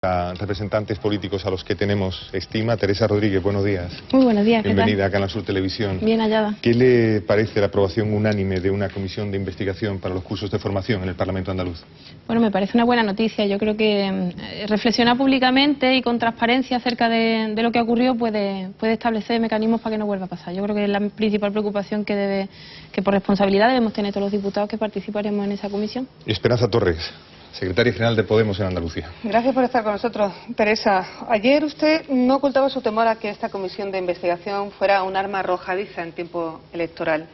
A representantes políticos a los que tenemos estima. Teresa Rodríguez, buenos días. Muy buenos días. Bienvenida a Canal Sur Televisión. Bien hallada. ¿Qué le parece la aprobación unánime de una comisión de investigación para los cursos de formación en el Parlamento andaluz? Bueno, me parece una buena noticia. Yo creo que reflexionar públicamente y con transparencia acerca de lo que ocurrió puede establecer mecanismos para que no vuelva a pasar. Yo creo que es la principal preocupación que por responsabilidad debemos tener todos los diputados que participaremos en esa comisión. Esperanza Torres, secretaria general de Podemos en Andalucía. Gracias por estar con nosotros, Teresa. Ayer usted no ocultaba su temor a que esta comisión de investigación fuera un arma arrojadiza en tiempo electoral.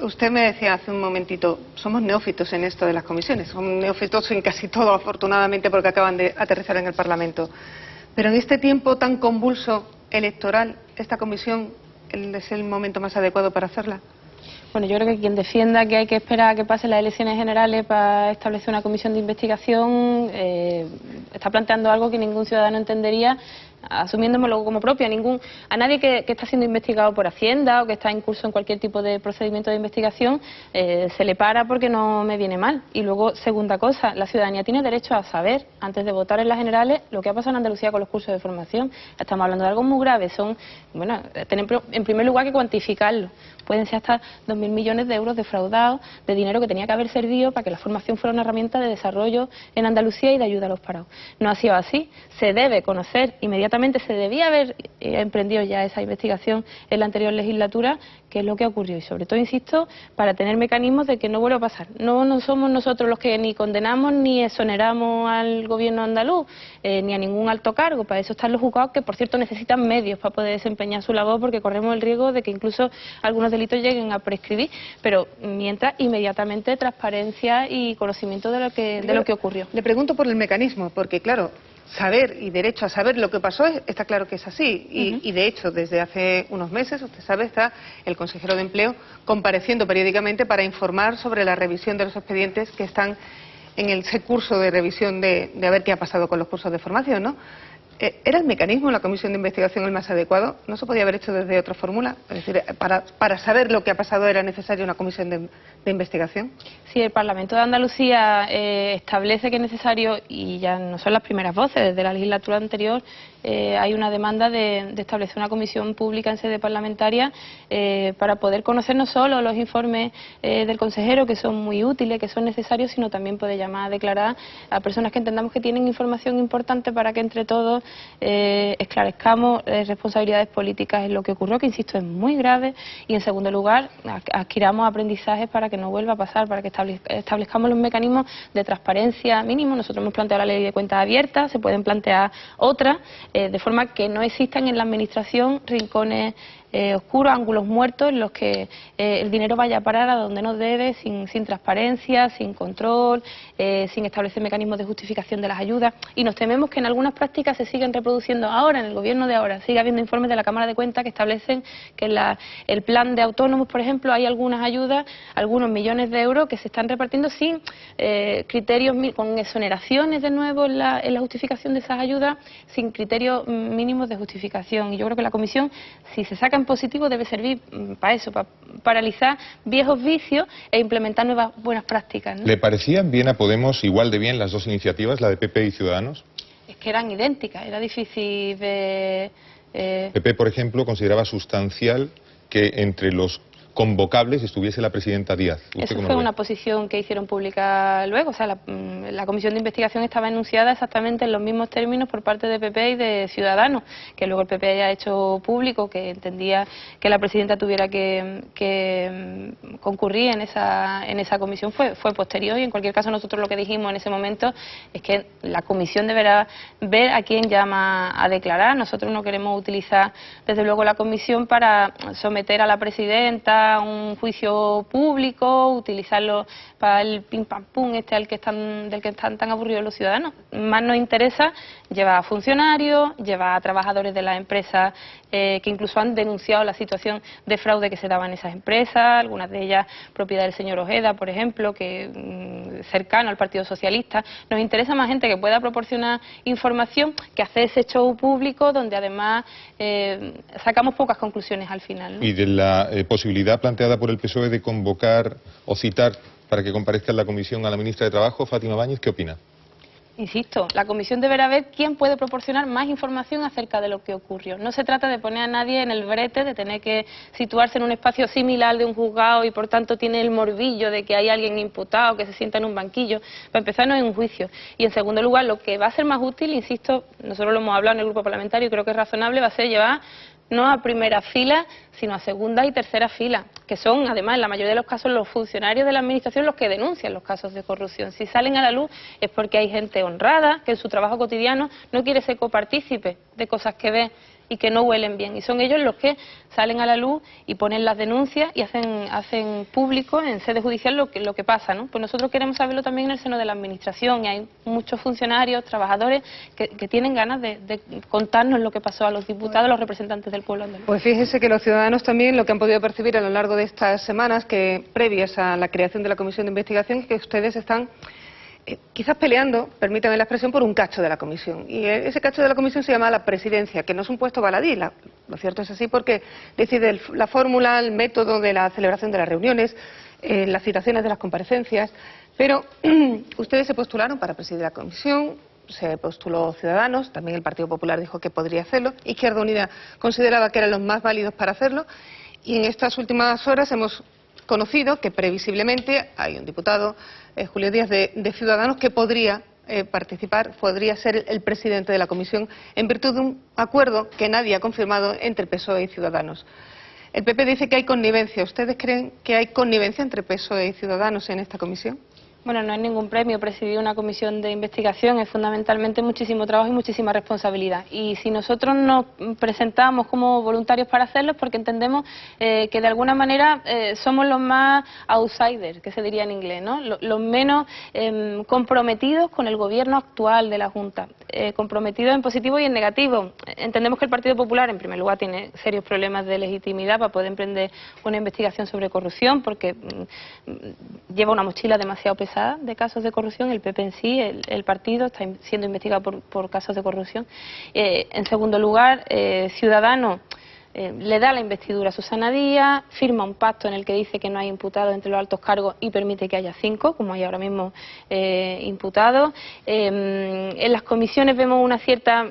Usted me decía hace un momentito, somos neófitos en esto de las comisiones, somos neófitos en casi todo, afortunadamente, porque acaban de aterrizar en el Parlamento. Pero en este tiempo tan convulso electoral, ¿esta comisión es el momento más adecuado para hacerla? Bueno, yo creo que quien defienda que hay que esperar a que pasen las elecciones generales para establecer una comisión de investigación está planteando algo que ningún ciudadano entendería, asumiéndomelo como propio. A nadie que está siendo investigado por Hacienda o que está en curso en cualquier tipo de procedimiento de investigación se le para porque no me viene mal. Y luego, segunda cosa, la ciudadanía tiene derecho a saber, antes de votar en las generales, lo que ha pasado en Andalucía con los cursos de formación. Estamos hablando de algo muy grave. Tenemos en primer lugar que cuantificarlo. Pueden ser hasta 2.000 millones de euros defraudados de dinero que tenía que haber servido para que la formación fuera una herramienta de desarrollo en Andalucía y de ayuda a los parados. No ha sido así. Se debe conocer inmediatamente, se debía haber emprendido ya esa investigación en la anterior legislatura, qué es lo que ocurrió. Y sobre todo, insisto, para tener mecanismos de que no vuelva a pasar. No somos nosotros los que ni condenamos ni exoneramos al gobierno andaluz, ni a ningún alto cargo. Para eso están los juzgados, que por cierto necesitan medios para poder desempeñar su labor, porque corremos el riesgo de que incluso algunos delitos lleguen a prescribir, pero mientras inmediatamente transparencia y conocimiento de lo que ocurrió. Le pregunto por el mecanismo, porque claro, saber y derecho a saber lo que pasó está claro que es así, y de hecho desde hace unos meses, usted sabe, está el consejero de Empleo compareciendo periódicamente para informar sobre la revisión de los expedientes que están en ese curso de revisión de a ver qué ha pasado con los cursos de formación, ¿no? ¿Era el mecanismo, la comisión de investigación, el más adecuado? ¿No se podía haber hecho desde otra fórmula? Es decir, para saber lo que ha pasado era necesaria una comisión de investigación. Sí, el Parlamento de Andalucía establece que es necesario, y ya no son las primeras voces, desde la legislatura anterior hay una demanda de establecer una comisión pública en sede parlamentaria para poder conocer no solo los informes del consejero, que son muy útiles, que son necesarios, sino también poder llamar a declarar a personas que entendamos que tienen información importante para que entre todos esclarezcamos responsabilidades políticas en lo que ocurrió, que insisto es muy grave, y en segundo lugar adquiramos aprendizajes para que no vuelva a pasar, para que establezcamos los mecanismos de transparencia mínimo. Nosotros hemos planteado la ley de cuentas abiertas, se pueden plantear otras, de forma que no existan en la administración rincones oscuros, ángulos muertos en los que el dinero vaya a parar a donde no debe, sin transparencia, sin control, sin establecer mecanismos de justificación de las ayudas. Y nos tememos que en algunas prácticas se siguen reproduciendo ahora, en el gobierno de ahora. Sigue habiendo informes de la Cámara de Cuentas que establecen que en el plan de autónomos, por ejemplo, hay algunas ayudas, algunos millones de euros que se están repartiendo sin criterios, con exoneraciones de nuevo en la justificación de esas ayudas, sin criterios mínimos de justificación. Y yo creo que la comisión, si se saca en positivo, debe servir para eso, para paralizar viejos vicios e implementar nuevas buenas prácticas, ¿no? ¿Le parecían bien a Podemos igual de bien las dos iniciativas, la de PP y Ciudadanos? Es que eran idénticas, era difícil ver... PP, por ejemplo, consideraba sustancial que entre los convocables estuviese la presidenta Díaz. Eso fue una posición que hicieron pública luego. O sea, la comisión de investigación estaba enunciada exactamente en los mismos términos por parte de PP y de Ciudadanos, que luego el PP haya hecho público que entendía que la presidenta tuviera que concurrir en esa comisión fue posterior, y en cualquier caso nosotros lo que dijimos en ese momento es que la comisión deberá ver a quién llama a declarar. Nosotros no queremos utilizar desde luego la comisión para someter a la presidenta a un juicio público, utilizarlo para el pim pam pum del que están tan aburridos los ciudadanos. Más nos interesa llevar a funcionarios, llevar a trabajadores de las empresas que incluso han denunciado la situación de fraude que se daba en esas empresas, algunas de ellas propiedad del señor Ojeda, por ejemplo, que cercano al Partido Socialista. Nos interesa más gente que pueda proporcionar información que hacer ese show público donde además sacamos pocas conclusiones al final, ¿no? Y de la posibilidad planteada por el PSOE de convocar o citar para que comparezca en la comisión a la ministra de Trabajo, Fátima Báñez, ¿qué opina? Insisto, la comisión deberá ver quién puede proporcionar más información acerca de lo que ocurrió. No se trata de poner a nadie en el brete, de tener que situarse en un espacio similar de un juzgado y por tanto tiene el morbillo de que hay alguien imputado que se sienta en un banquillo. Para empezar, no es un juicio. Y en segundo lugar, lo que va a ser más útil, insisto, nosotros lo hemos hablado en el grupo parlamentario y creo que es razonable, va a ser llevar no a primera fila, sino a segunda y tercera fila, que son, además, en la mayoría de los casos, los funcionarios de la Administración los que denuncian los casos de corrupción. Si salen a la luz es porque hay gente honrada, que en su trabajo cotidiano no quiere ser copartícipe de cosas que ve y que no huelen bien. Y son ellos los que salen a la luz y ponen las denuncias y hacen público en sede judicial lo que pasa, ¿no? Pues nosotros queremos saberlo también en el seno de la Administración y hay muchos funcionarios, trabajadores que tienen ganas de contarnos lo que pasó a los diputados, a los representantes del pueblo andaluz. Pues fíjese que los ciudadanos también lo que han podido percibir a lo largo de estas semanas que previas a la creación de la comisión de investigación es que ustedes están quizás peleando, permítame la expresión, por un cacho de la comisión. Y ese cacho de la comisión se llama la presidencia, que no es un puesto baladí. Lo cierto es así porque decide la fórmula, el método de la celebración de las reuniones, las citaciones de las comparecencias. Pero ustedes se postularon para presidir la comisión, se postuló Ciudadanos, también el Partido Popular dijo que podría hacerlo, Izquierda Unida consideraba que eran los más válidos para hacerlo, y en estas últimas horas hemos conocido que previsiblemente hay un diputado, Julio Díaz, de Ciudadanos, que podría participar, podría ser el presidente de la comisión en virtud de un acuerdo que nadie ha confirmado entre PSOE y Ciudadanos. El PP dice que hay connivencia. ¿Ustedes creen que hay connivencia entre PSOE y Ciudadanos en esta comisión? Bueno, no es ningún premio presidir una comisión de investigación, es fundamentalmente muchísimo trabajo y muchísima responsabilidad. Y si nosotros nos presentamos como voluntarios para hacerlo es porque entendemos que de alguna manera somos los más outsiders, que se diría en inglés, ¿no? Los menos comprometidos con el gobierno actual de la Junta, comprometidos en positivo y en negativo. Entendemos que el Partido Popular, en primer lugar, tiene serios problemas de legitimidad para poder emprender una investigación sobre corrupción, porque lleva una mochila demasiado pesada de casos de corrupción. El PP en sí, el partido, está siendo investigado por casos de corrupción. En segundo lugar, Ciudadanos le da la investidura a Susana Díaz, firma un pacto en el que dice que no hay imputados entre los altos cargos y permite que haya 5, como hay ahora mismo imputados. En las comisiones vemos una cierta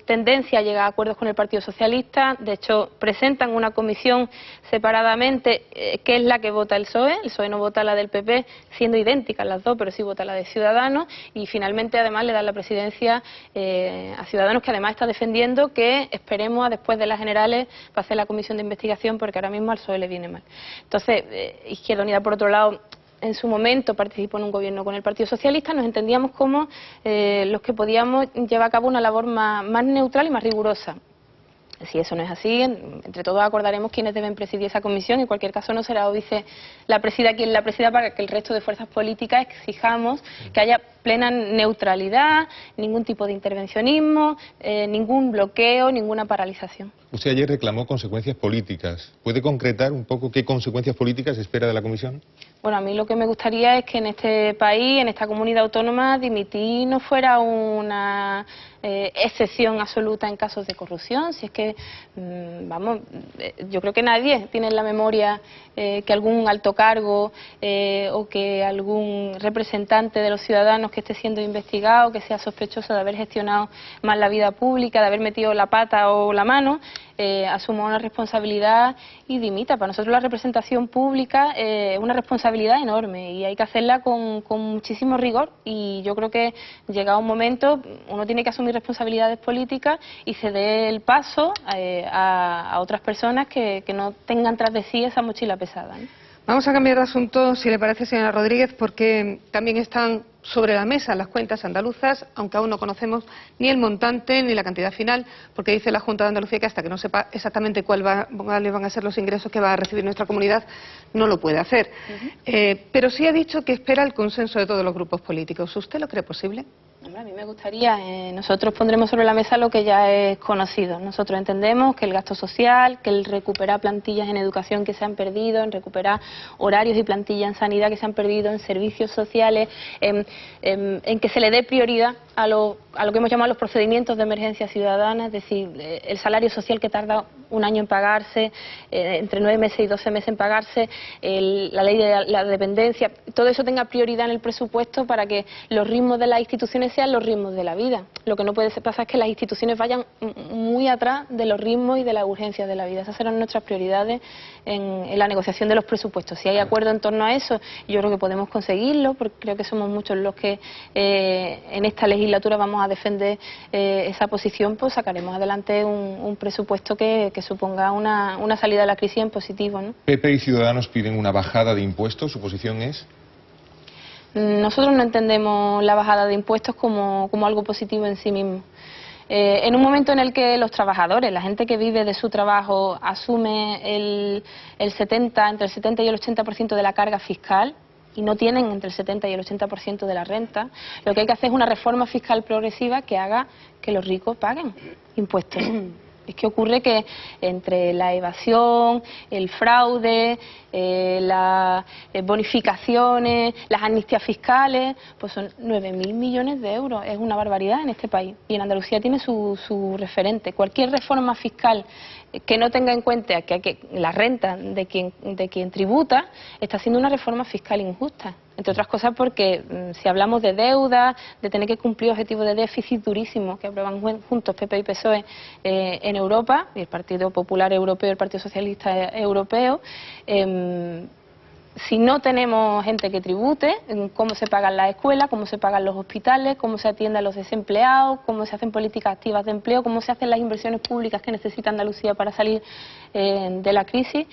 tendencia a llegar a acuerdos con el Partido Socialista. De hecho, presentan una comisión separadamente, que es la que vota el PSOE no vota la del PP, siendo idénticas las dos, pero sí vota la de Ciudadanos, y finalmente además le dan la presidencia a Ciudadanos, que además está defendiendo que esperemos a después de las generales para hacer la comisión de investigación, porque ahora mismo al PSOE le viene mal. Entonces, Izquierda Unida, por otro lado, en su momento participó en un gobierno con el Partido Socialista, nos entendíamos como los que podíamos llevar a cabo una labor más neutral y más rigurosa. Si eso no es así, entre todos acordaremos quiénes deben presidir esa comisión. En cualquier caso, no será o dice la presida quien la presida, para que el resto de fuerzas políticas exijamos que haya plena neutralidad, ningún tipo de intervencionismo, ningún bloqueo, ninguna paralización. Usted ayer reclamó consecuencias políticas. ¿Puede concretar un poco qué consecuencias políticas espera de la comisión? Bueno, a mí lo que me gustaría es que en este país, en esta comunidad autónoma, dimitir no fuera una excepción absoluta en casos de corrupción. Si es que, vamos, yo creo que nadie tiene en la memoria que algún alto cargo o que algún representante de los ciudadanos que esté siendo investigado, que sea sospechoso de haber gestionado mal la vida pública, de haber metido la pata o la mano, asuma una responsabilidad y dimita. Para nosotros la representación pública es una responsabilidad enorme y hay que hacerla con muchísimo rigor, y yo creo que llegado un momento uno tiene que asumir responsabilidades políticas y se dé el paso a otras personas que no tengan tras de sí esa mochila pesada, ¿no? Vamos a cambiar de asunto, si le parece, señora Rodríguez, porque también están sobre la mesa las cuentas andaluzas, aunque aún no conocemos ni el montante ni la cantidad final, porque dice la Junta de Andalucía que hasta que no sepa exactamente cuáles van a ser los ingresos que va a recibir nuestra comunidad, no lo puede hacer. Pero sí ha dicho que espera el consenso de todos los grupos políticos. ¿Usted lo cree posible? Hombre, a mí me gustaría. Nosotros pondremos sobre la mesa lo que ya es conocido. Nosotros entendemos que el gasto social, que el recuperar plantillas en educación que se han perdido, en recuperar horarios y plantillas en sanidad que se han perdido, en servicios sociales, en que se le dé prioridad a lo que hemos llamado los procedimientos de emergencia ciudadana, es decir, el salario social que tarda un año en pagarse, entre 9 meses y 12 meses en pagarse, la ley de la dependencia, todo eso tenga prioridad en el presupuesto para que los ritmos de las instituciones sean los ritmos de la vida. Lo que no puede pasar es que las instituciones vayan muy atrás de los ritmos y de las urgencias de la vida. Esas serán nuestras prioridades en la negociación de los presupuestos. Si hay acuerdo en torno a eso, yo creo que podemos conseguirlo, porque creo que somos muchos los que en esta legislatura vamos a defender esa posición, pues sacaremos adelante un presupuesto que suponga una salida de la crisis en positivo, ¿no? PP y Ciudadanos piden una bajada de impuestos. ¿Su posición es? Nosotros no entendemos la bajada de impuestos como algo positivo en sí mismo. En un momento en el que los trabajadores, la gente que vive de su trabajo, asume entre el 70 y el 80% de la carga fiscal, y no tienen entre el 70 y el 80% de la renta, lo que hay que hacer es una reforma fiscal progresiva que haga que los ricos paguen impuestos. Es que ocurre que entre la evasión, el fraude, las bonificaciones, las amnistías fiscales, pues son 9.000 millones de euros. Es una barbaridad en este país. Y en Andalucía tiene su referente. Cualquier reforma fiscal que no tenga en cuenta que la renta de quien tributa está siendo una reforma fiscal injusta. Entre otras cosas porque si hablamos de deuda, de tener que cumplir objetivos de déficit durísimos que aprueban juntos PP y PSOE en Europa, y el Partido Popular Europeo y el Partido Socialista Europeo, si no tenemos gente que tribute, cómo se pagan las escuelas, cómo se pagan los hospitales, cómo se atiende a los desempleados, cómo se hacen políticas activas de empleo, cómo se hacen las inversiones públicas que necesita Andalucía para salir de la crisis,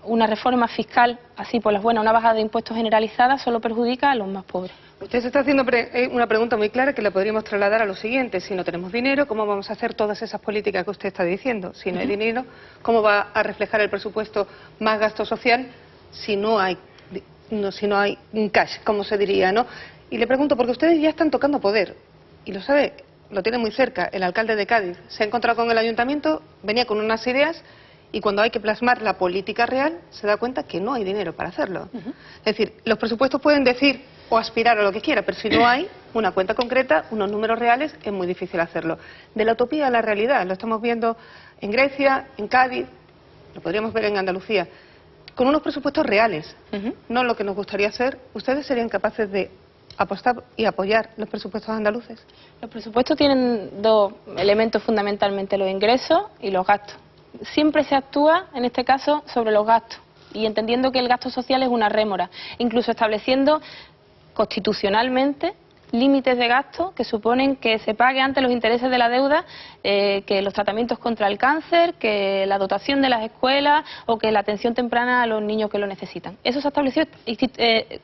una reforma fiscal así por las buenas, una bajada de impuestos generalizada solo perjudica a los más pobres. Usted se está haciendo una pregunta muy clara que le podríamos trasladar a lo siguiente. Si no tenemos dinero, ¿cómo vamos a hacer todas esas políticas que usted está diciendo? Si no hay dinero, ¿cómo va a reflejar el presupuesto más gasto social si no hay un cash, como se diría, ¿no? Y le pregunto, porque ustedes ya están tocando poder, y lo sabe, lo tiene muy cerca, el alcalde de Cádiz se ha encontrado con el ayuntamiento, venía con unas ideas, y cuando hay que plasmar la política real, se da cuenta que no hay dinero para hacerlo. Es decir, los presupuestos pueden decir o aspirar a lo que quiera, pero si no hay una cuenta concreta, unos números reales, es muy difícil hacerlo. De la utopía a la realidad, lo estamos viendo en Grecia, en Cádiz, lo podríamos ver en Andalucía, con unos presupuestos reales, no lo que nos gustaría hacer. ¿Ustedes serían capaces de apostar y apoyar los presupuestos andaluces? Los presupuestos tienen dos elementos fundamentalmente, los ingresos y los gastos. Siempre se actúa, en este caso, sobre los gastos, y entendiendo que el gasto social es una rémora, incluso estableciendo constitucionalmente límites de gasto que suponen que se pague antes los intereses de la deuda que los tratamientos contra el cáncer, que la dotación de las escuelas o que la atención temprana a los niños que lo necesitan. Eso se ha establecido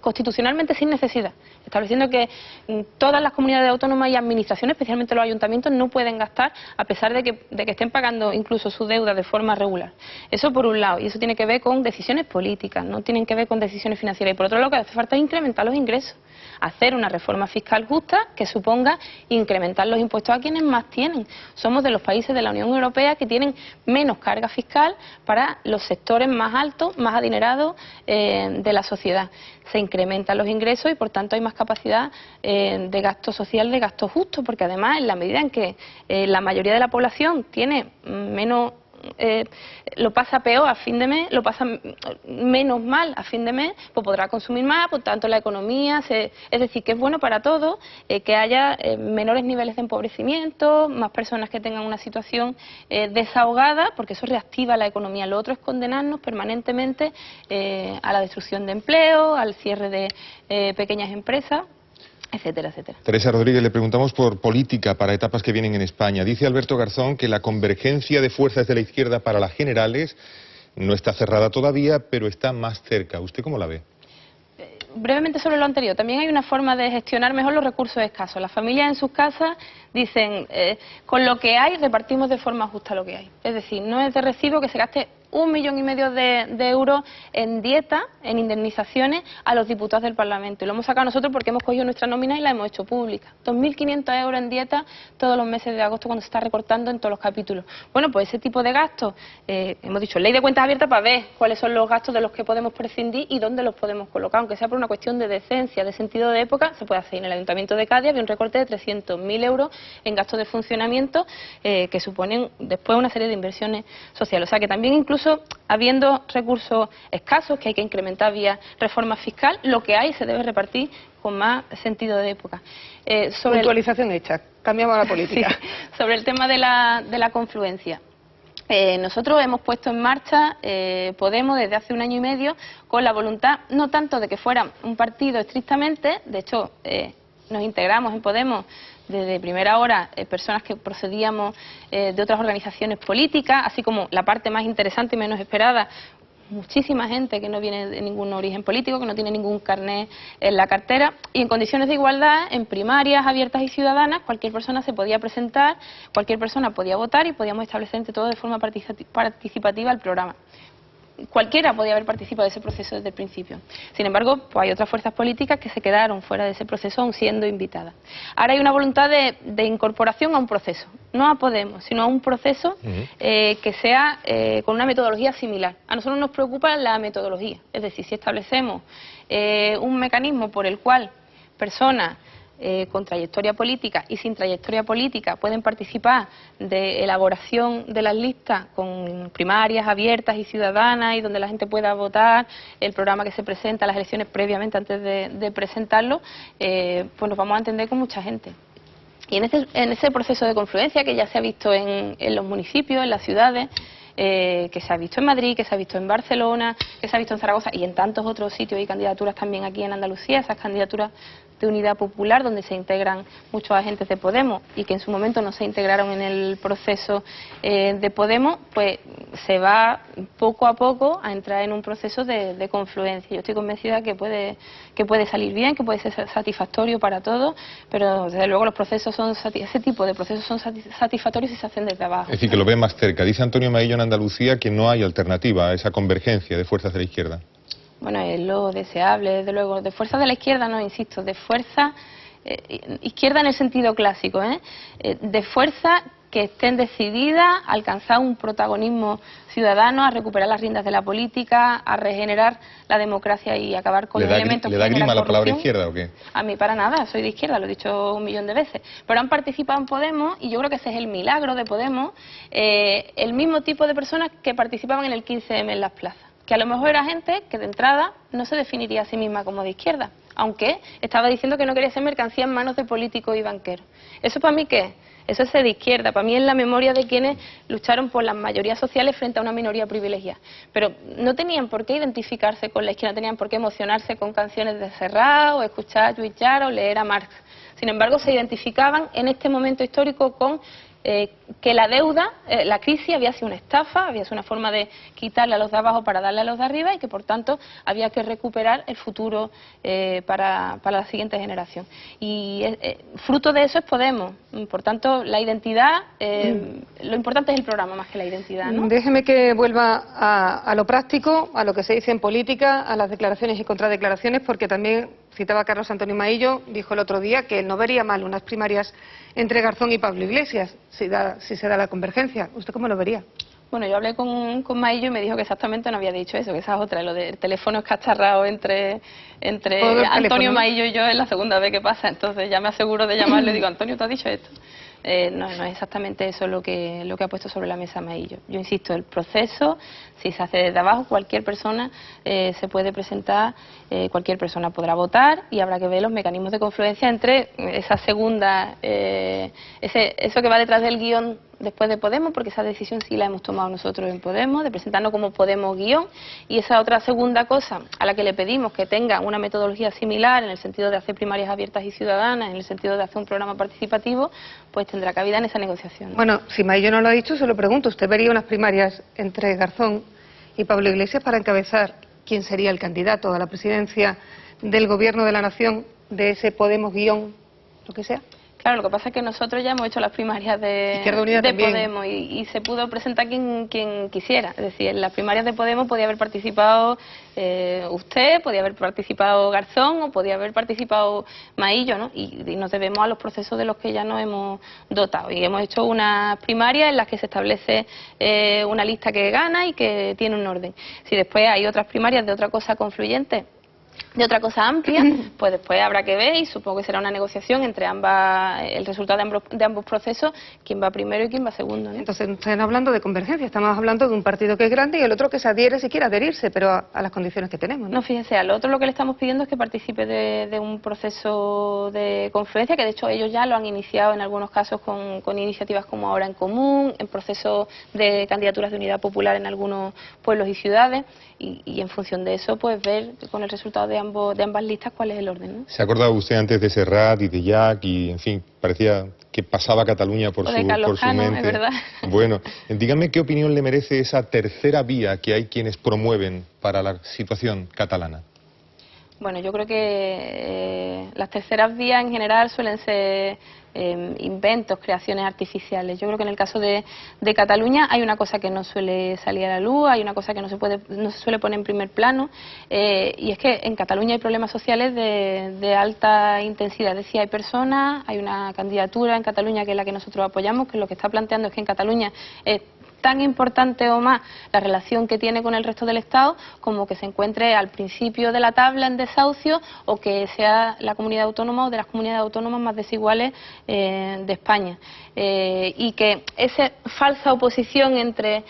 constitucionalmente sin necesidad, estableciendo que todas las comunidades autónomas y administraciones, especialmente los ayuntamientos, no pueden gastar a pesar de que estén pagando incluso su deuda de forma regular. Eso por un lado, y eso tiene que ver con decisiones políticas, no tienen que ver con decisiones financieras. Y por otro lado, lo que hace falta es incrementar los ingresos, hacer una reforma fiscal justa que suponga incrementar los impuestos a quienes más tienen. Somos de los países de la Unión Europea que tienen menos carga fiscal para los sectores más altos, más adinerados de la sociedad. Se incrementan los ingresos y por tanto hay más capacidad de gasto social, de gasto justo, porque además en la medida en que la mayoría de la población tiene menos lo pasa peor a fin de mes, lo pasa menos mal a fin de mes, pues podrá consumir más, por tanto la economía, es decir, que es bueno para todos que haya menores niveles de empobrecimiento, más personas que tengan una situación desahogada, porque eso reactiva la economía. Lo otro es condenarnos permanentemente a la destrucción de empleo, al cierre de pequeñas empresas, etcétera, etcétera. Teresa Rodríguez, le preguntamos por política para etapas que vienen en España. Dice Alberto Garzón que la convergencia de fuerzas de la izquierda para las generales no está cerrada todavía, pero está más cerca. ¿Usted cómo la ve? Brevemente sobre lo anterior, también hay una forma de gestionar mejor los recursos escasos. Las familias en sus casas dicen, con lo que hay repartimos de forma justa lo que hay. Es decir, no es de recibo que se gaste 1,5 millones de euros en dieta, en indemnizaciones a los diputados del Parlamento. Y lo hemos sacado nosotros porque hemos cogido nuestra nómina y la hemos hecho pública. 2.500 euros en dieta todos los meses de agosto cuando se está recortando en todos los capítulos. Bueno, pues ese tipo de gastos, hemos dicho, ley de cuentas abiertas para ver cuáles son los gastos de los que podemos prescindir y dónde los podemos colocar. Aunque sea por una cuestión de decencia, de sentido de época, se puede hacer. En el Ayuntamiento de Cádiz había un recorte de 300.000 euros en gastos de funcionamiento que suponen después una serie de inversiones sociales. O sea que también incluso habiendo recursos escasos que hay que incrementar vía reforma fiscal, lo que hay se debe repartir con más sentido de época. Puntualización hecha, cambiamos a la política. Sí, sobre el tema de la confluencia. Nosotros hemos puesto en marcha Podemos desde hace 1 año y medio con la voluntad no tanto de que fuera un partido estrictamente, de hecho nos integramos en Podemos desde primera hora personas que procedíamos de otras organizaciones políticas, así como la parte más interesante y menos esperada, muchísima gente que no viene de ningún origen político, que no tiene ningún carné en la cartera, y en condiciones de igualdad, en primarias abiertas y ciudadanas, cualquier persona se podía presentar, cualquier persona podía votar y podíamos establecer entre todos de forma participativa el programa. Cualquiera podía haber participado de ese proceso desde el principio. Sin embargo, pues hay otras fuerzas políticas que se quedaron fuera de ese proceso aun siendo invitadas. Ahora hay una voluntad de incorporación a un proceso, no a Podemos, sino a un proceso que sea con una metodología similar. A nosotros nos preocupa la metodología, es decir, si establecemos un mecanismo por el cual personas con trayectoria política y sin trayectoria política pueden participar de elaboración de las listas con primarias abiertas y ciudadanas y donde la gente pueda votar el programa que se presenta, las elecciones previamente antes de presentarlo, pues nos vamos a entender con mucha gente. Y en ese proceso de confluencia que ya se ha visto en los municipios, en las ciudades, que se ha visto en Madrid, que se ha visto en Barcelona, que se ha visto en Zaragoza y en tantos otros sitios y candidaturas también aquí en Andalucía, esas candidaturas de unidad popular donde se integran muchos agentes de Podemos y que en su momento no se integraron en el proceso de Podemos, pues se va poco a poco a entrar en un proceso de confluencia. Yo estoy convencida que puede salir bien, que puede ser satisfactorio para todos, pero desde luego los procesos ese tipo de procesos son satisfactorios si se hacen desde abajo. Es decir, que lo ve más cerca. Dice Antonio Maillo en Andalucía que no hay alternativa a esa convergencia de fuerzas de la izquierda. Bueno, es lo deseable, desde luego. De fuerza de la izquierda no, insisto, de fuerza izquierda en el sentido clásico, de fuerza que estén decididas a alcanzar un protagonismo ciudadano, a recuperar las riendas de la política, a regenerar la democracia y acabar con los elementos que ¿Le da generan grima la palabra corrupción. izquierda o qué? A mí para nada, soy de izquierda, lo he dicho 1.000.000 de veces. Pero han participado en Podemos y yo creo que ese es el milagro de Podemos, el mismo tipo de personas que participaban en el 15M en las plazas. Que a lo mejor era gente que de entrada no se definiría a sí misma como de izquierda, aunque estaba diciendo que no quería ser mercancía en manos de políticos y banqueros. ¿Eso para mí qué es? Eso es ser de izquierda, para mí es la memoria de quienes lucharon por las mayorías sociales frente a una minoría privilegiada. Pero no tenían por qué identificarse con la izquierda, no tenían por qué emocionarse con canciones de Serrat, o escuchar a Lluís Llach o leer a Marx. Sin embargo, se identificaban en este momento histórico con que la deuda, la crisis había sido una estafa, había sido una forma de quitarle a los de abajo para darle a los de arriba y que por tanto había que recuperar el futuro para la siguiente generación. Y fruto de eso es Podemos. Por tanto, la identidad, lo importante es el programa más que la identidad, ¿no? Déjeme que vuelva a lo práctico, a lo que se dice en política, a las declaraciones y contradeclaraciones, porque también citaba a Carlos Antonio Maillo, dijo el otro día que él no vería mal unas primarias entre Garzón y Pablo Iglesias, si se da la convergencia. ¿Usted cómo lo vería? Bueno, yo hablé con Maillo y me dijo que exactamente no había dicho eso, que esa es otra, lo del teléfono escacharrado entre Antonio Maillo y yo es la segunda vez que pasa, entonces ya me aseguro de llamarle y digo, Antonio, ¿te has dicho esto? No es exactamente eso lo que ha puesto sobre la mesa Maillo. Yo insisto, el proceso, si se hace desde abajo, cualquier persona se puede presentar, cualquier persona podrá votar y habrá que ver los mecanismos de confluencia entre esa segunda, eso que va detrás del guión después de Podemos, porque esa decisión sí la hemos tomado nosotros en Podemos, de presentarnos como Podemos guión, y esa otra segunda cosa a la que le pedimos que tenga una metodología similar en el sentido de hacer primarias abiertas y ciudadanas, en el sentido de hacer un programa participativo, pues tendrá cabida en esa negociación, ¿no? Bueno, si Maillo no lo ha dicho, se lo pregunto. ¿Usted vería unas primarias entre Garzón y Pablo Iglesias para encabezar quién sería el candidato a la presidencia del Gobierno de la Nación, de ese Podemos guión, lo que sea? Claro, lo que pasa es que nosotros ya hemos hecho las primarias de Podemos y se pudo presentar quien quisiera. Es decir, en las primarias de Podemos podía haber participado usted, podía haber participado Garzón o podía haber participado Maillo, ¿no? Y nos debemos a los procesos de los que ya nos hemos dotado. Y hemos hecho unas primarias en las que se establece una lista que gana y que tiene un orden. Si después hay otras primarias de otra cosa confluyente, de otra cosa amplia, pues después habrá que ver, y supongo que será una negociación entre ambas, el resultado de ambos procesos, quién va primero y quién va segundo, ¿no? Entonces, están hablando de convergencia, estamos hablando de un partido que es grande y el otro que se adhiere si quiere adherirse, pero a las condiciones que tenemos, ¿no? No, fíjese, al otro lo que le estamos pidiendo es que participe de un proceso de confluencia, que de hecho ellos ya lo han iniciado en algunos casos con iniciativas como Ahora en Común, en procesos de candidaturas de unidad popular en algunos pueblos y ciudades, y en función de eso, pues ver con el resultado de ambas listas cuál es el orden, ¿no? ¿Se acordaba usted antes de Serrat y de Llach y, en fin, parecía que pasaba Cataluña por su mente? Es verdad. Bueno, dígame qué opinión le merece esa tercera vía que hay quienes promueven para la situación catalana. Bueno, yo creo que las terceras vías en general suelen ser inventos, creaciones artificiales. Yo creo que en el caso de Cataluña hay una cosa que no suele salir a la luz, hay una cosa que no se suele poner en primer plano, y es que en Cataluña hay problemas sociales de alta intensidad. Es decir, hay personas, hay una candidatura en Cataluña que es la que nosotros apoyamos, que lo que está planteando es que en Cataluña es tan importante o más la relación que tiene con el resto del Estado como que se encuentre al principio de la tabla en desahucio, o que sea la comunidad autónoma o de las comunidades autónomas más desiguales de España. Y que esa falsa oposición entre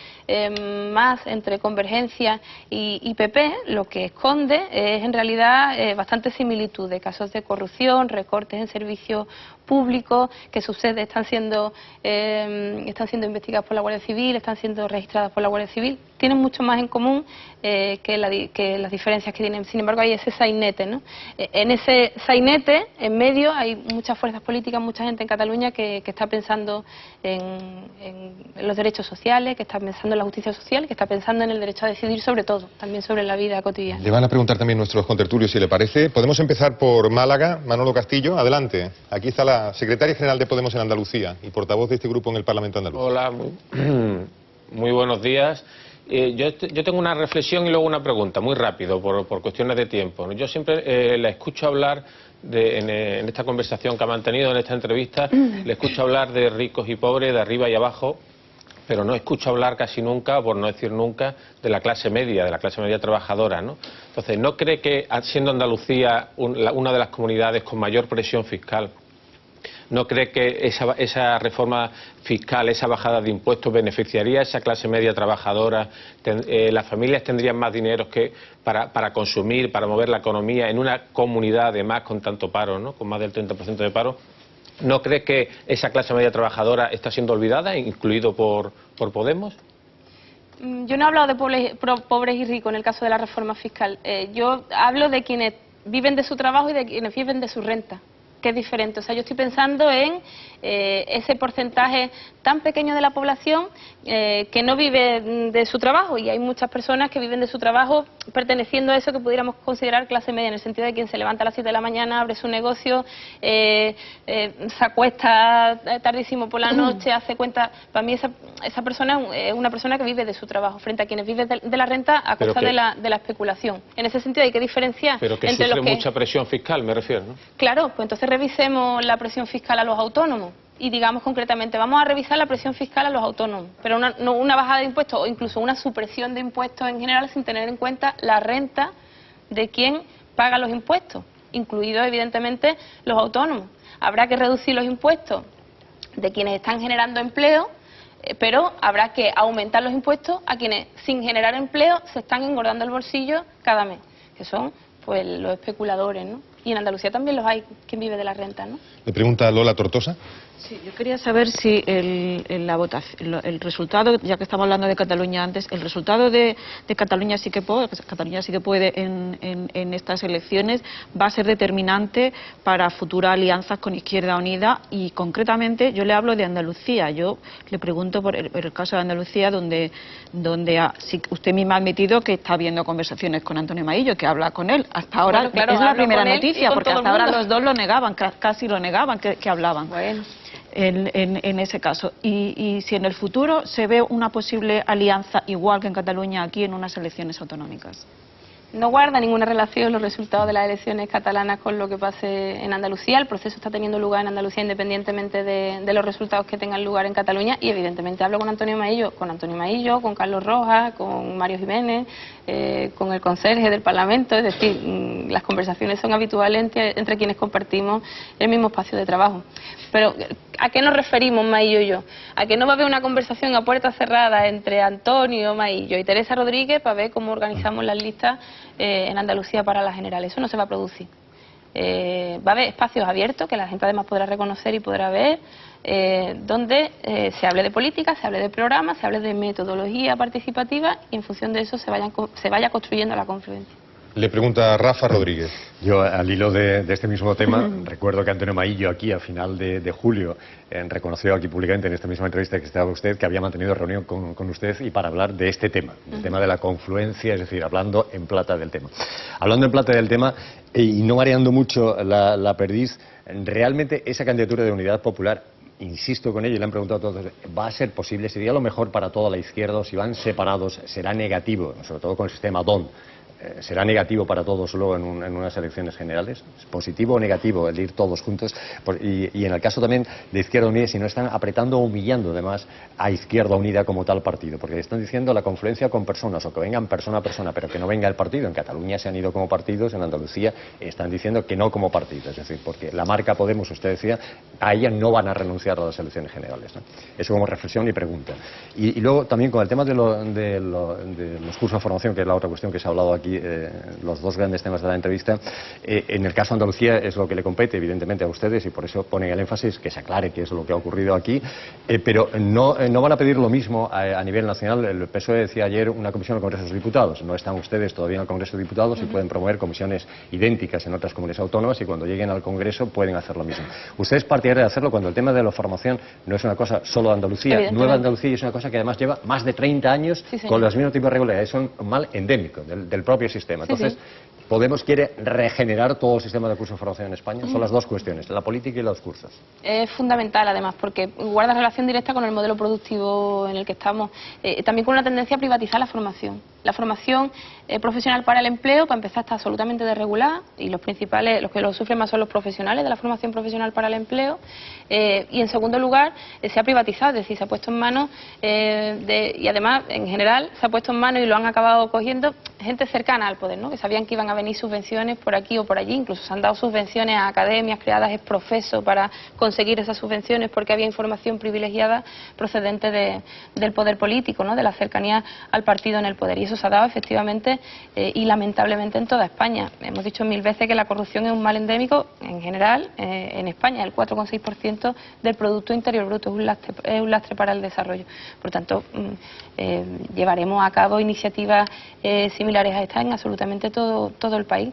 Convergencia y PP lo que esconde es en realidad bastante similitud de casos de corrupción, recortes en servicios públicos que están siendo investigados por la Guardia Civil, están siendo registradas por la Guardia Civil. Tienen mucho más en común que las diferencias que tienen. Sin embargo, hay ese sainete, ¿no? En ese sainete, en medio, hay muchas fuerzas políticas, mucha gente en Cataluña que está pensando en los derechos sociales, que está pensando en la justicia social, que está pensando en el derecho a decidir sobre todo, también sobre la vida cotidiana. Le van a preguntar también nuestros contertulios, si le parece. Podemos empezar por Málaga. Manolo Castillo, adelante. Aquí está la secretaria general de Podemos en Andalucía y portavoz de este grupo en el Parlamento andaluz. Hola, muy buenos días. Yo tengo una reflexión y luego una pregunta, muy rápido, por cuestiones de tiempo. Yo siempre la escucho hablar, en esta conversación que ha mantenido, en esta entrevista, le escucho hablar de ricos y pobres, de arriba y abajo, pero no escucho hablar casi nunca, por no decir nunca, de la clase media trabajadora, ¿no? Entonces, ¿no cree que, siendo Andalucía una de las comunidades con mayor presión fiscal, ¿no cree que esa reforma fiscal, esa bajada de impuestos beneficiaría a esa clase media trabajadora? Las familias tendrían más dinero para consumir, para mover la economía en una comunidad además con tanto paro, ¿no? Con más del 30% de paro. ¿No cree que esa clase media trabajadora está siendo olvidada, incluido por Podemos? Yo no he hablado de pobres y ricos en el caso de la reforma fiscal. Yo hablo de quienes viven de su trabajo y de quienes viven de su renta, que es diferente. O sea, yo estoy pensando en ese porcentaje tan pequeño de la población que no vive de su trabajo, y hay muchas personas que viven de su trabajo perteneciendo a eso que pudiéramos considerar clase media, en el sentido de quien se levanta a las 7 de la mañana, abre su negocio, se acuesta tardísimo por la noche, hace cuenta. Para mí esa persona es una persona que vive de su trabajo, frente a quienes viven de la renta a costa de la especulación. En ese sentido hay que diferenciar pero que entre sufre los que... mucha presión fiscal, me refiero, ¿no? Claro, pues entonces revisemos la presión fiscal a los autónomos y digamos concretamente, vamos a revisar la presión fiscal a los autónomos, pero no una bajada de impuestos o incluso una supresión de impuestos en general sin tener en cuenta la renta de quien paga los impuestos, incluidos evidentemente los autónomos. Habrá que reducir los impuestos de quienes están generando empleo, pero habrá que aumentar los impuestos a quienes sin generar empleo se están engordando el bolsillo cada mes, que son pues los especuladores, ¿no? Y en Andalucía también los hay, quien vive de la renta, ¿no? Le pregunta Lola Tortosa. Sí, yo quería saber si el resultado, ya que estamos hablando de Cataluña antes, el resultado de Cataluña sí que puede en estas elecciones va a ser determinante para futuras alianzas con Izquierda Unida, y concretamente yo le hablo de Andalucía. Yo le pregunto por el caso de Andalucía, donde sí, usted misma ha admitido que está habiendo conversaciones con Antonio Maillo, que habla con él. Hasta ahora, bueno, claro, es la primera noticia, porque hasta ahora los dos lo negaban, casi lo negaban que hablaban. Bueno. En ese caso. Y si en el futuro se ve una posible alianza, igual que en Cataluña, aquí en unas elecciones autonómicas. No guarda ninguna relación los resultados de las elecciones catalanas con lo que pase en Andalucía. El proceso está teniendo lugar en Andalucía independientemente de los resultados que tengan lugar en Cataluña, y evidentemente hablo con Antonio Maillo, con Carlos Rojas, con Mario Jiménez, con el conserje del Parlamento. Es decir, las conversaciones son habituales entre quienes compartimos el mismo espacio de trabajo. Pero ¿a qué nos referimos Maillo y yo? A que no va a haber una conversación a puertas cerradas entre Antonio Maillo y Teresa Rodríguez para ver cómo organizamos las listas en Andalucía para las generales. Eso no se va a producir. Va a haber espacios abiertos que la gente además podrá reconocer y podrá ver, donde se hable de política, se hable de programas, se hable de metodología participativa, y en función de eso se vaya construyendo la confluencia. Le pregunta Rafa Rodríguez. Yo, al hilo de este mismo tema, recuerdo que Antonio Maillo aquí a final de julio reconoció aquí públicamente en esta misma entrevista que estaba usted que había mantenido reunión con usted y para hablar de este tema, del tema de la confluencia, es decir, hablando en plata del tema. Hablando en plata del tema y no mareando mucho la perdiz, realmente esa candidatura de Unidad Popular, insisto con ello y le han preguntado a todos, ¿va a ser posible? ¿Sería lo mejor para toda la izquierda? O si van separados, ¿será negativo? Sobre todo con el sistema DON. ¿Será negativo para todos luego en unas elecciones generales? ¿Es positivo o negativo el ir todos juntos? Y en el caso también de Izquierda Unida, si no están apretando o humillando además a Izquierda Unida como tal partido, porque están diciendo la confluencia con personas, o que vengan persona a persona, pero que no venga el partido. En Cataluña se han ido como partidos, en Andalucía están diciendo que no como partido, es decir, porque la marca Podemos, usted decía, a ella no van a renunciar a las elecciones generales, ¿no? Eso como reflexión y pregunta. Y luego también con el tema de los cursos de formación, que es la otra cuestión que se ha hablado aquí, los dos grandes temas de la entrevista. En el caso de Andalucía es lo que le compete evidentemente a ustedes, y por eso ponen el énfasis que se aclare qué es lo que ha ocurrido aquí, pero no van a pedir lo mismo a nivel nacional. El PSOE decía ayer una comisión al Congreso de los Diputados. No están ustedes todavía en el Congreso de Diputados y pueden promover comisiones idénticas en otras comunidades autónomas, y cuando lleguen al Congreso pueden hacer lo mismo. ¿Ustedes partidarios de hacerlo cuando el tema de la formación no es una cosa solo de Andalucía, Nueva Andalucía, y es una cosa que además lleva más de 30 años con los mismos tipos de regularidades? Es un mal endémico del propio sistema. Entonces, ¿Podemos quiere regenerar todo el sistema de cursos de formación en España? Son las dos cuestiones, la política y los cursos. Es fundamental, además, porque guarda relación directa con el modelo productivo en el que estamos. También con una tendencia a privatizar la formación. La formación profesional para el empleo, para empezar, está absolutamente desregulada, y los que lo sufren más son los profesionales de la formación profesional para el empleo. Y en segundo lugar, se ha privatizado, es decir, se ha puesto en manos, y además, en general, se ha puesto en manos y lo han acabado cogiendo gente cercana al poder, ¿no? Que sabían que iban a venir subvenciones por aquí o por allí, incluso se han dado subvenciones a academias creadas ex profeso para conseguir esas subvenciones, porque había información privilegiada procedente del poder político, ¿no? De la cercanía al partido en el poder, y eso se ha dado efectivamente y lamentablemente en toda España. Hemos dicho 1000 veces que la corrupción es un mal endémico en general en España. El 4,6% del Producto Interior Bruto es un lastre para el desarrollo. Por tanto, llevaremos a cabo iniciativas similares a estas en absolutamente todo el país.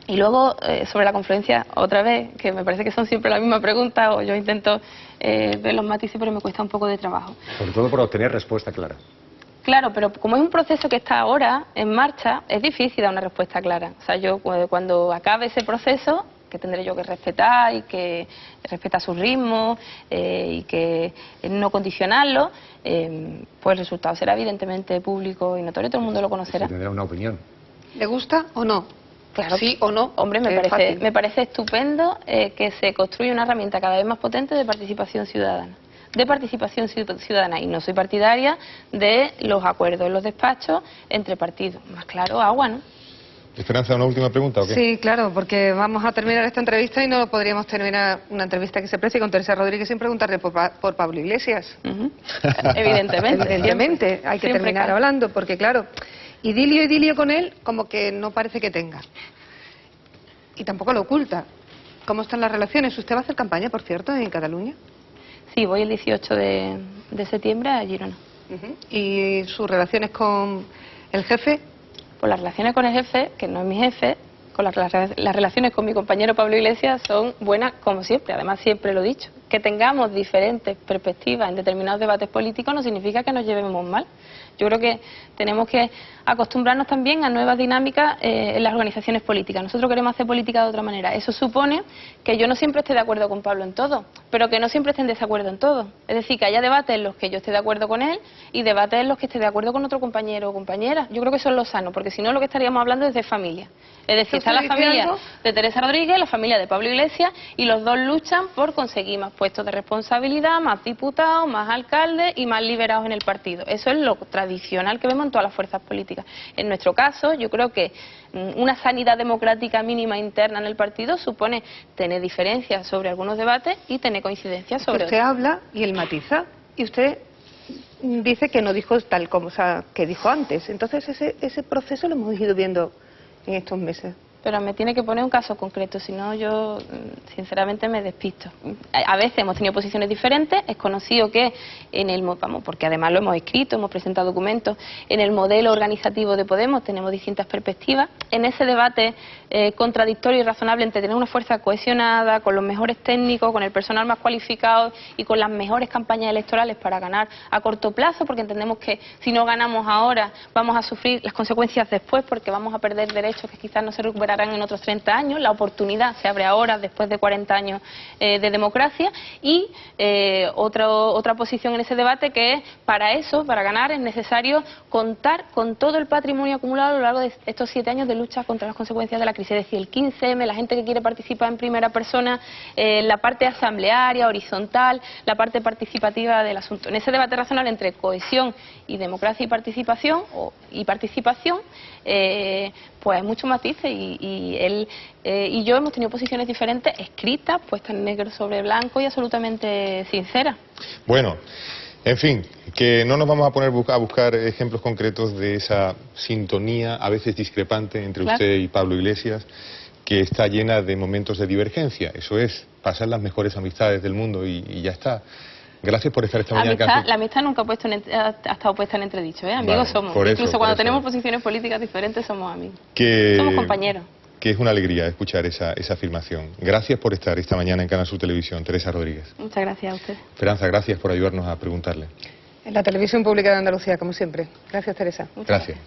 Y luego, sobre la confluencia, otra vez, que me parece que son siempre la misma pregunta, o yo intento ver los matices, pero me cuesta un poco de trabajo. Sobre todo por obtener respuesta clara. Claro, pero como es un proceso que está ahora en marcha, es difícil dar una respuesta clara. O sea, yo cuando acabe ese proceso, que tendré yo que respetar y que respeta su ritmo y que no condicionarlo, pues el resultado será evidentemente público y notorio, todo el mundo lo conocerá. Sí, tendrá una opinión. ¿Le gusta o no? Claro. ¿Sí o no? Hombre, me parece estupendo que se construya una herramienta cada vez más potente de participación ciudadana. Y no soy partidaria de los acuerdos en los despachos entre partidos. Más claro, agua, ¿no? Esperanza, ¿una última pregunta o qué? Sí, claro, porque vamos a terminar esta entrevista y no podríamos terminar una entrevista que se precie con Teresa Rodríguez sin preguntarle por Pablo Iglesias. Evidentemente. Evidentemente, hay que terminar hablando, porque claro, idilio con él como que no parece que tenga. Y tampoco lo oculta. ¿Cómo están las relaciones? ¿Usted va a hacer campaña, por cierto, en Cataluña? Sí, voy el 18 de septiembre a Girona. ¿Y sus relaciones con el jefe? Pues las relaciones con el jefe, que no es mi jefe, las relaciones con mi compañero Pablo Iglesias son buenas como siempre. Además, siempre lo he dicho. Que tengamos diferentes perspectivas en determinados debates políticos no significa que nos llevemos mal. Yo creo que tenemos que acostumbrarnos también a nuevas dinámicas en las organizaciones políticas. Nosotros queremos hacer política de otra manera. Eso supone que yo no siempre esté de acuerdo con Pablo en todo, pero que no siempre esté en desacuerdo en todo. Es decir, que haya debates en los que yo esté de acuerdo con él y debates en los que esté de acuerdo con otro compañero o compañera. Yo creo que eso es lo sano, porque si no lo que estaríamos hablando es de familia. Es decir, está la familia de Teresa Rodríguez, la familia de Pablo Iglesias, y los dos luchan por conseguir más puestos de responsabilidad, más diputados, más alcaldes y más liberados en el partido. Eso es lo tradicional que vemos en todas las fuerzas políticas. En nuestro caso, yo creo que una sanidad democrática mínima interna en el partido supone tener diferencias sobre algunos debates y tener coincidencias sobre otros. Usted habla y él matiza, y usted dice que no dijo tal como que dijo antes. Entonces ese proceso lo hemos ido viendo en estos meses. Pero me tiene que poner un caso concreto, si no yo sinceramente me despisto. A veces hemos tenido posiciones diferentes, es conocido que en el, vamos, porque además lo hemos escrito, hemos presentado documentos, en el modelo organizativo de Podemos tenemos distintas perspectivas. En ese debate contradictorio y razonable entre tener una fuerza cohesionada, con los mejores técnicos, con el personal más cualificado y con las mejores campañas electorales para ganar a corto plazo, porque entendemos que si no ganamos ahora vamos a sufrir las consecuencias después, porque vamos a perder derechos que quizás no se recuperarán en otros 30 años, la oportunidad se abre ahora después de 40 años de democracia, y otra posición en ese debate que es, para eso, para ganar, es necesario contar con todo el patrimonio acumulado a lo largo de estos 7 años de lucha contra las consecuencias de la crisis, es decir, el 15M, la gente que quiere participar en primera persona, la parte asamblearia, horizontal, la parte participativa del asunto. En ese debate razonable entre cohesión y democracia y participación, pues hay muchos matices, y él y yo hemos tenido posiciones diferentes, escritas, puestas en negro sobre blanco y absolutamente sinceras. Bueno, en fin, que no nos vamos a poner a buscar ejemplos concretos de esa sintonía a veces discrepante entre usted y Pablo Iglesias, que está llena de momentos de divergencia. Eso es, pasar las mejores amistades del mundo y ya está. Gracias por estar esta mañana. La amistad nunca ha estado puesta en entredicho, ¿eh? Amigos somos. Incluso cuando tenemos posiciones políticas diferentes somos amigos. Somos compañeros. Que es una alegría escuchar esa afirmación. Gracias por estar esta mañana en Canal Sur Televisión, Teresa Rodríguez. Muchas gracias a usted. Esperanza, gracias por ayudarnos a preguntarle. En la televisión pública de Andalucía, como siempre. Gracias, Teresa. Gracias.